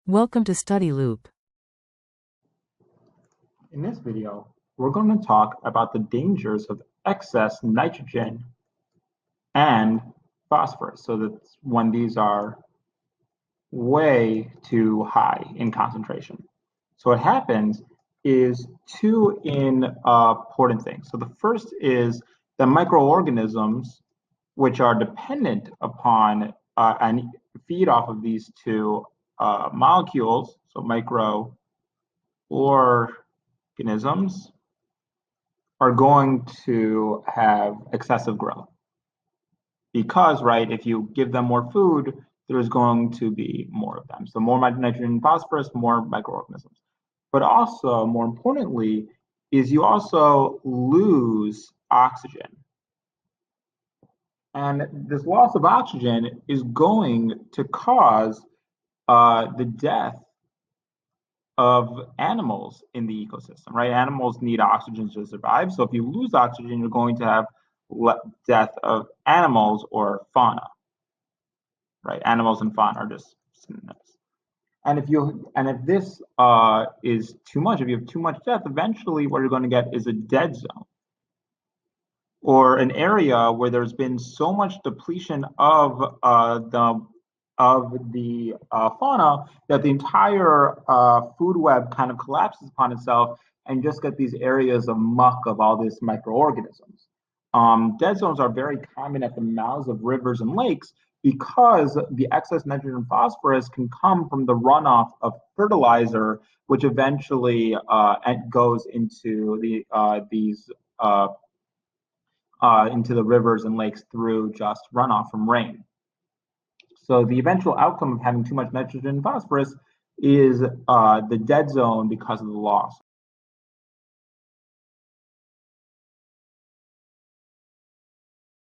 Welcome to Study Loop. In this video, we're going to talk about the dangers of excess nitrogen and phosphorus. So that's when these are way too high in concentration. So what happens is two important things. So the first is the microorganisms, which are dependent upon and feed off of these two molecules, so microorganisms, are going to have excessive growth because, right, if you give them more food, there's going to be more of them. So more nitrogen and phosphorus, more microorganisms. But also, more importantly, is you also lose oxygen. And this loss of oxygen is going to cause the death of animals in the ecosystem, right? Animals need oxygen to survive. So if you lose oxygen, you're going to have death of animals or fauna, right? Animals and fauna are just synonyms. And if this is too much, if you have too much death, eventually what you're going to get is a dead zone, or an area where there's been so much depletion of the fauna that the entire food web kind of collapses upon itself, and just get these areas of muck of all these microorganisms. Dead zones are very common at the mouths of rivers and lakes because the excess nitrogen and phosphorus can come from the runoff of fertilizer, which eventually goes into into the rivers and lakes through just runoff from rain. So the eventual outcome of having too much nitrogen and phosphorus is the dead zone because of the loss